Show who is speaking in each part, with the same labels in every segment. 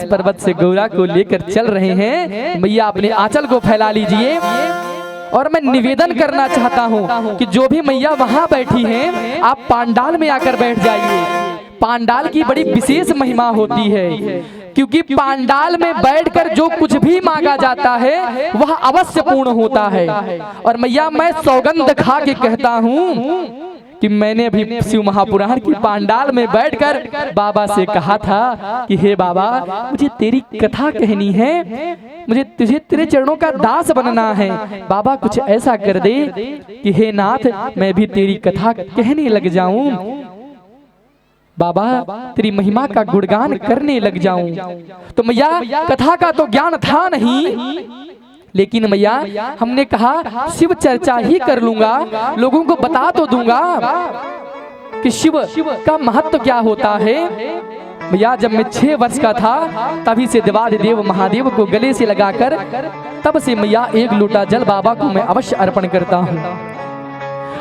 Speaker 1: पर्वत से गौरा को लेकर चल रहे हैं। मैया अपने आंचल को फैला लीजिए और मैं निवेदन करना चाहता हूँ कि जो भी मैया वहाँ बैठी हैं, आप पांडाल में आकर बैठ जाइए। पांडाल की बड़ी विशेष महिमा होती है, क्योंकि पांडाल में बैठकर जो कुछ भी मांगा जाता है वह अवश्य पूर्ण होता है। और मैया मैं सौगंध खा के कहता हूँ कि मैंने भी शिव महापुराण की पांडाल में बैठकर बाबा से कहा था कि हे बाबा, मुझे तेरी कथा कहनी है, मुझे तुझे तेरे चरणों का दास बनना है। बाबा कुछ ऐसा कर दे कि हे नाथ, मैं भी तेरी कथा कहने लग जाऊं, बाबा तेरी महिमा का गुणगान करने लग जाऊं। तो मैया कथा का तो ज्ञान था नहीं, लेकिन मैया हमने कहा शिव चर्चा ही कर लूंगा, लोगों को बता तो दूंगा कि शिव का महत्व क्या होता है। मैया जब मैं 6 वर्ष का था तभी से देवाधिदेव महादेव को गले से लगाकर तब से मैया 1 लोटा जल बाबा को मैं अवश्य अर्पण करता हूँ।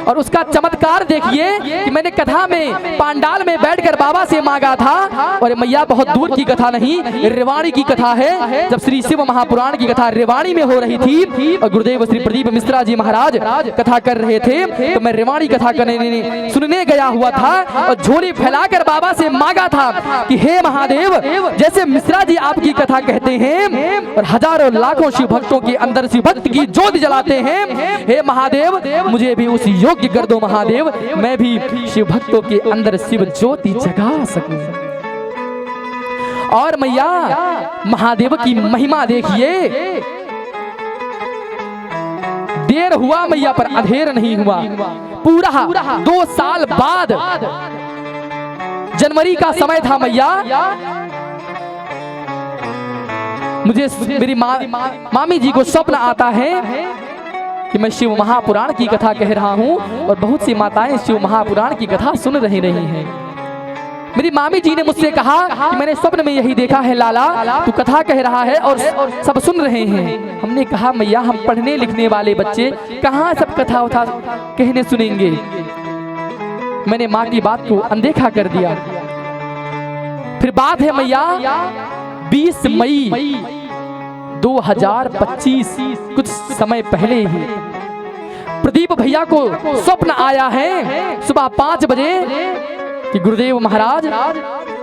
Speaker 1: और उसका चमत्कार देखिए कि मैंने कथा में पांडाल में बैठकर बाबा से मांगा था। और मैया बहुत दूर की कथा नहीं, रेवाड़ी की कथा है। जब श्री शिव महापुराण की कथा रेवाड़ी में हो रही थी और गुरुदेव श्री प्रदीप मिश्रा जी महाराज कथा कर रहे थे, तो मैं रेवाड़ी कथा करने सुनने गया हुआ था और झोली फैलाकर बाबा से मांगा था कि हे महादेव, जैसे मिश्रा जी आपकी कथा कहते हैं और हजारों लाखों शिव भक्तों के अंदर शिव भक्त की ज्योति जलाते हैं, हे महादेव मुझे भी उस योग्य कर दो महादेव, मैं भी शिव भक्तों के अंदर शिव ज्योति जगा सकूं। और मैया महादेव की महिमा देखिए, देर हुआ मैया पर अधेर नहीं हुआ। पूरा 2 साल बाद जनवरी का समय था मैया, मुझे मेरी मामी जी को स्वप्न आता है कि मैं शिव महापुराण की कथा कह रहा हूँ और बहुत सी माताएं शिव महापुराण की कथा सुन रही हैं। मेरी मामी जी ने मुझसे कहा कि मैंने स्वप्न में यही देखा है लाला, तू कथा कह रहा है और सब सुन रहे हैं। हमने कहा मैया हम पढ़ने लिखने वाले बच्चे कहाँ सब कथा उठा कहने सुनेंगे। मैंने माँ की बात को अनदेखा कर दिया। फिर बात है मैया 20 मई 2025, कुछ समय पहले ही प्रदीप भैया को स्वप्न आया है सुबह 5 बजे कि गुरुदेव महाराज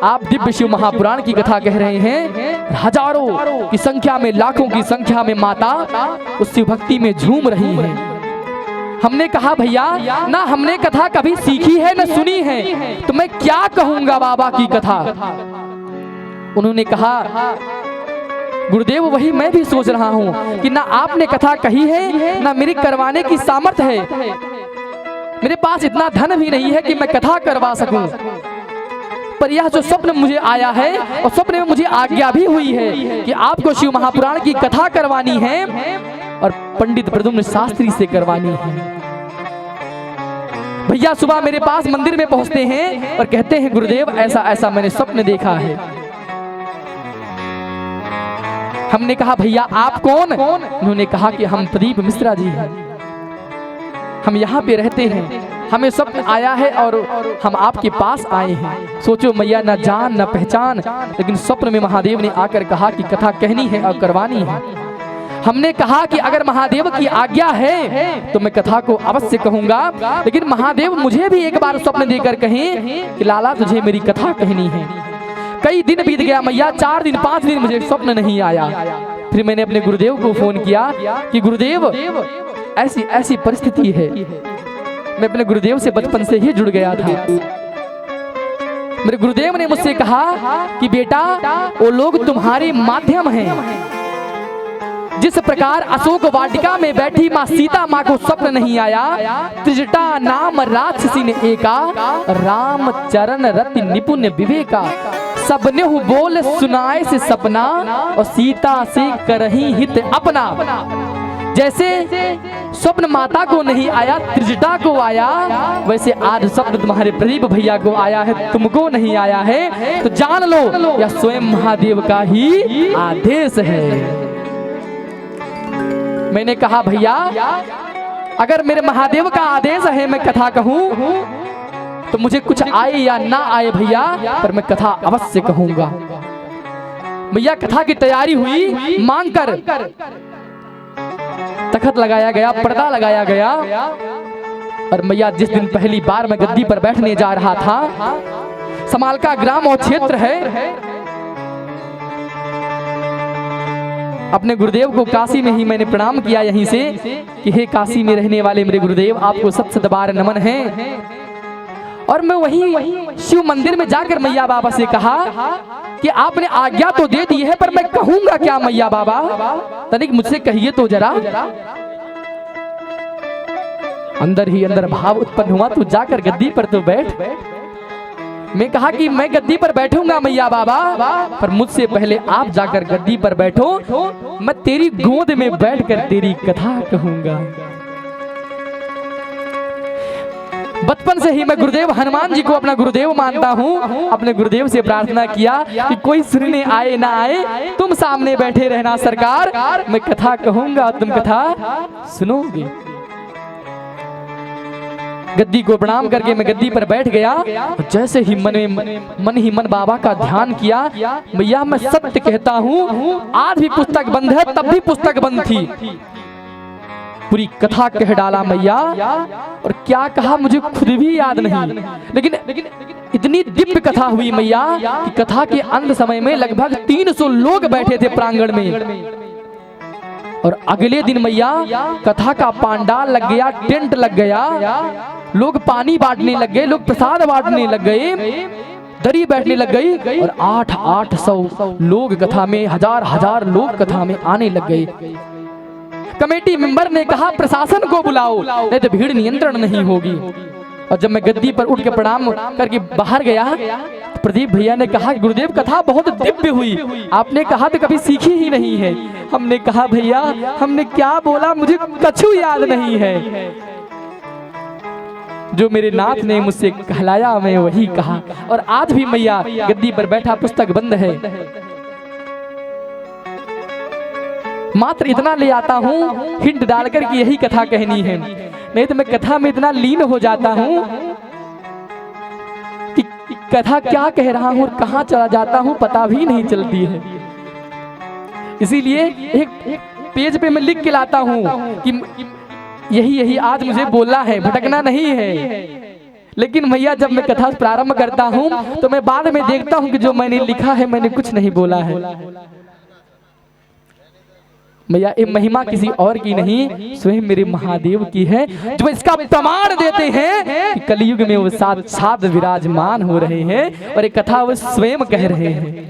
Speaker 1: आप दिव्य शिव महापुराण की कथा कह रहे हैं। हजारों की संख्या में, लाखों की संख्या में माता उस शिव भक्ति में झूम रही हैं। हमने कहा भैया ना हमने कथा कभी सीखी है ना सुनी है, तो मैं क्या कहूंगा बाबा की कथा। उन्होंने कहा गुरुदेव वही मैं भी सोच रहा हूँ कि ना आपने कथा कही है ना मेरी करवाने की सामर्थ्य है। मेरे पास इतना धन भी नहीं है कि मैं कथा करवा सकूं, पर यह जो स्वप्न मुझे आया है और स्वप्न में मुझे आज्ञा भी हुई है कि आपको शिव महापुराण की कथा करवानी है और पंडित प्रद्युम्न शास्त्री से करवानी है। भैया सुबह मेरे पास मंदिर में पहुंचते हैं और कहते हैं गुरुदेव ऐसा ऐसा मैंने स्वप्न देखा है। हमने कहा भैया आप कौन? उन्होंने कहा कि हम प्रदीप मिश्रा जी हैं, हम यहाँ पे रहते हैं, हमें स्वप्न आया है और हम आपके पास आए हैं। सोचो मैया ना जान ना पहचान, लेकिन स्वप्न में महादेव ने आकर कहा कि कथा कहनी है और करवानी है। हमने कहा कि अगर महादेव की आज्ञा है तो मैं कथा को अवश्य कहूंगा, लेकिन महादेव मुझे भी एक बार स्वप्न देकर कहें कि लाला तुझे मेरी कथा कहनी है। कई दिन बीत गया मैया, 4 दिन 5 दिन मुझे स्वप्न नहीं आया। फिर मैंने अपने गुरुदेव को फोन किया कि गुरुदेव ऐसी ऐसी परिस्थिति है। मैं अपने गुरुदेव से बचपन से ही जुड़ गया था। मेरे गुरुदेव ने मुझसे कहा कि बेटा वो लोग तुम्हारे माध्यम हैं। जिस प्रकार अशोक वाटिका में बैठी माँ सीता माँ को स्वप्न नहीं आया, त्रिजटा नाम राक्षसी ने एका, राम चरण रति निपुण विवेका, सबने बोल सुनाए से सपना और सीता से करही हित अपना। जैसे स्वप्न माता को नहीं आया त्रिजटा को आया, वैसे आज स्वप्न तुम्हारे प्रदीप भैया को आया है, तुमको नहीं आया है। तो जान लो यह स्वयं महादेव का ही आदेश है। मैंने कहा भैया अगर मेरे महादेव का आदेश है मैं कथा कहूँ तो मुझे कुछ आए या ना आए भैया, पर मैं कथा अवश्य कहूंगा। मैया कथा की तैयारी हुई, मांग कर तखत लगाया गया, पर्दा लगाया गया। और मैया जिस दिन पहली बार मैं गद्दी पर बैठने जा रहा था, समालका ग्राम और क्षेत्र है, अपने गुरुदेव को काशी में ही मैंने प्रणाम किया यहीं से कि हे काशी में रहने वाले मेरे गुरुदेव, आपको सत सत बार नमन है। और मैं वही शिव मंदिर में जाकर मैया बाबा से कहा कि आपने आज्ञा तो दे दी है, पर मैं कहूंगा क्या मैया बाबा, तनिक मुझसे कहिए तो जरा। अंदर ही अंदर भाव उत्पन्न हुआ, तू जाकर गद्दी पर तो बैठ। मैं कहा कि मैं गद्दी पर बैठूंगा मैया बाबा, पर मुझसे पहले आप जाकर गद्दी पर बैठो, मैं तेरी गोद में बैठकर तेरी कथा कहूंगा। बचपन से ही मैं गुरुदेव हनुमान जी को अपना गुरुदेव मानता हूँ। अपने गुरुदेव से प्रार्थना किया कि कोई सुनने आए ना आए, तुम सामने बैठे रहना सरकार, मैं कथा कहूंगा, तुम कथा सुनोगे। गद्दी को प्रणाम करके मैं गद्दी पर बैठ गया। जैसे ही मन ही मन बाबा का ध्यान किया, मैया मैं सत्य कहता हूँ, आज भी पुस्तक बंद है, तब भी पुस्तक बंद थी। पूरी कथा कह डाला मैया, और क्या कहा मुझे खुद भी याद नहीं, लेकिन इतनी दिव्य कथा हुई मैया कि कथा के अंत समय में लगभग 300 लोग बैठे थे प्रांगण में। और अगले दिन मैया कथा का पांडाल लग गया, टेंट लग गया, लोग पानी बांटने लग गए, लोग प्रसाद बांटने लग गए, दरी बैठने लग गई, और 800 लोग कथा में, हजार लोग कथा में आने लग गए। कमेटी मेंबर ने कहा प्रशासन को बुलाओ, नहीं तो भीड़ नियंत्रण नहीं होगी। और जब मैं गद्दी पर उठ के प्रणाम करके बाहर गया, प्रदीप भैया ने कहा गुरुदेव कथा बहुत दिव्य हुई, आपने कहा तो कभी सीखी ही नहीं है। हमने कहा भैया हमने क्या बोला मुझे कछु याद नहीं है, जो मेरे नाथ ने मुझसे कहलाया मैं वही कहा। और आज भी मैया गद्दी पर बैठा, पुस्तक बंद है, मात्र इतना ले आता हूँ हिंट डालकर कि यही कथा कहनी है, नहीं तो मैं कथा में इतना लीन हो जाता हूँ कि कथा क्या कह रहा हूँ और कहाँ चला जाता हूँ पता भी नहीं चलती है। इसीलिए एक पेज पे मैं लिख के लाता हूँ कि यही आज मुझे बोलना है, भटकना नहीं है। लेकिन भैया जब मैं कथा प्रारंभ करता हूँ तो मैं बाद में देखता हूँ कि जो मैंने लिखा है मैंने कुछ नहीं बोला है। भैया ये महिमा किसी और की नहीं, स्वयं मेरे महादेव की है, जो इसका प्रमाण देते हैं कि कलयुग में वो साथ विराजमान हो रहे हैं। और एक कथा वो स्वयं कह रहे हैं,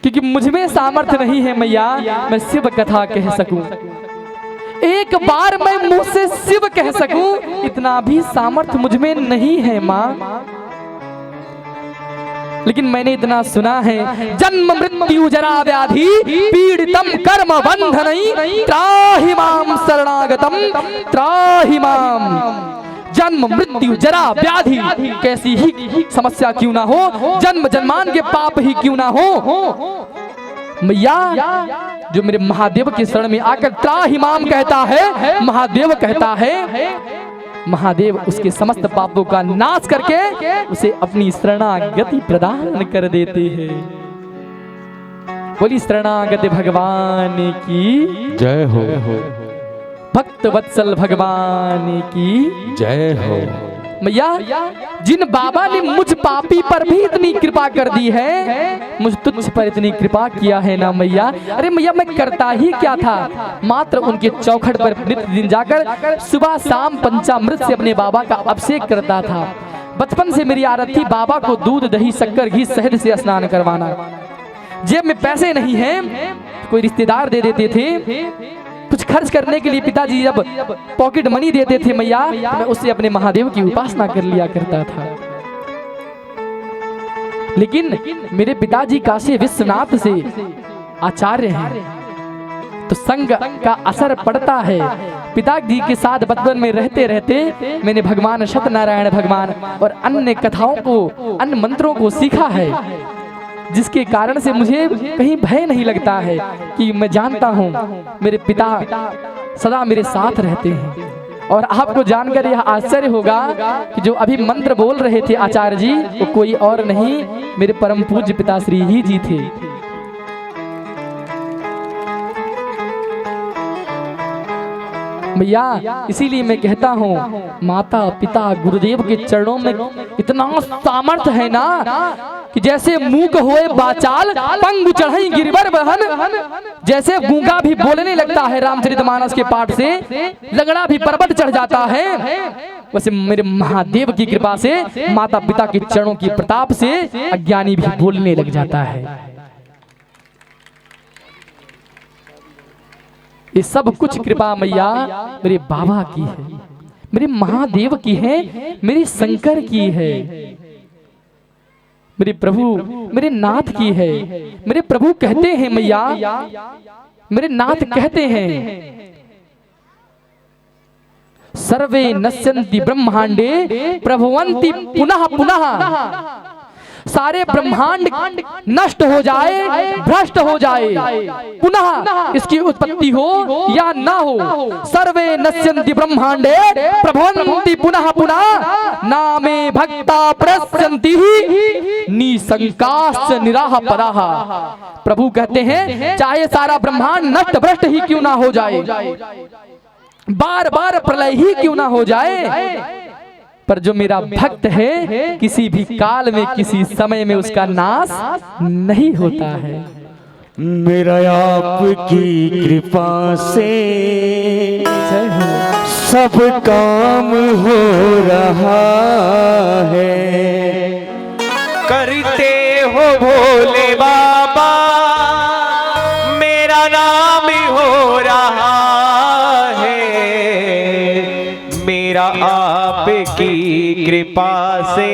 Speaker 1: क्योंकि मुझ में सामर्थ्य नहीं है मैया मैं शिव कथा कह सकूं, एक बार मैं मुंह से शिव कह सकूं, इतना भी सामर्थ्य मुझ में नहीं है माँ। लेकिन मैंने इतना सुना है, जन्म मृत्यु जरा व्याधि पीड़ितम कर्म बंधनई त्राहि माम शरणागतम त्राहि माम। जन्म मृत्यु जरा व्याधि, कैसी ही समस्या क्यों ना हो, जन्म जन्मान के पाप ही क्यों ना हो, मैया जो मेरे महादेव के शरण में आकर त्राहि माम कहता है, महादेव कहता है, महादेव उसके समस्त पापों का नाश करके उसे अपनी शरणागति प्रदान कर देते हैं। बोली शरणागति भगवान की जय हो, भक्त वत्सल भगवान की जय हो। मैया जिन बाबा ने मुझ पापी पर भी इतनी कृपा कर दी है, मुझ तुच्छ पर इतनी कृपा किया है ना मैया, अरे मैया मैं करता ही क्या था, मात्र उनके चौखट पर नित्य दिन जाकर सुबह शाम पंचामृत से अपने बाबा का अभिषेक करता था। बचपन से मेरी आदत थी बाबा को दूध दही शक्कर घी शहद से स्नान करवाना। जेब में पैसे नहीं है, कोई रिश्तेदार दे देते थे, कुछ खर्च करने के लिए पिताजी जब पॉकेट मनी देते थे मैया, तो मैं उससे अपने महादेव की उपासना कर लिया करता था। लेकिन मेरे पिताजी काशी विश्वनाथ से आचार्य हैं, तो संग का असर पड़ता है। पिताजी के साथ बचपन में रहते रहते मैंने भगवान सत्यनारायण भगवान और अन्य कथाओं को, अन्य मंत्रों को सीखा है, जिसके कारण से मुझे कहीं भय नहीं लगता है कि मैं जानता हूँ मेरे पिता सदा मेरे साथ रहते हैं। और आपको जानकर यह आश्चर्य होगा कि जो अभी मंत्र बोल रहे थे आचार्य जी, वो कोई और नहीं मेरे परम पूज्य पिताश्री ही जी थे। भैया इसीलिए मैं कहता हूँ माता पिता गुरुदेव के चरणों में इतना सामर्थ्य है ना कि जैसे मूक होए बाचाल पंग चढ़ई गिरवर बहन, जैसे गूंगा भी बोलने लगता है रामचरितमानस के पाठ से, लगड़ा भी पर्वत चढ़ जाता है, वैसे मेरे महादेव की कृपा से माता पिता के चरणों की प्रताप से अज्ञानी भी बोलने लग जाता है। ये सब कुछ कृपा मैया मेरे बाबा की है, मेरे महादेव की है, मेरे शंकर की है, मेरे प्रभु मेरे नाथ की है। मेरे प्रभु कहते हैं मैया, मेरे नाथ कहते हैं सर्वे नश्यन्ति ब्रह्मांडे प्रभवन्ति पुनः पुनः, सारे ब्रह्मांड नष्ट हो जाए भ्रष्ट हो जाए, पुनः इसकी उत्पत्ति हो या ना हो, सर्वे नश्यन्ति ब्रह्मांडे प्रभवन्ति पुनः पुनः, नामे भक्ता प्रस्यन्ति निसंकाश्च निराह पराः। प्रभु कहते हैं चाहे सारा ब्रह्मांड नष्ट भ्रष्ट ही क्यों ना हो जाए, बार बार प्रलय ही क्यों ना हो जाए, पर जो मेरा भक्त है किसी भी काल में किसी समय में उसका नाश नहीं होता है।
Speaker 2: मेरा आपकी कृपा से सब काम हो रहा है, करते हो भोले बाबा मेरा नाम हो रहा है, मेरा आपकी कृपा से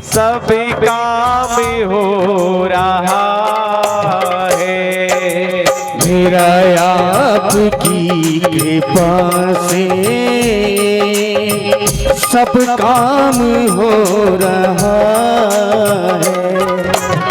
Speaker 2: सब काम हो रहा है, मेरा आपकी कृपा से सब काम हो रहा है।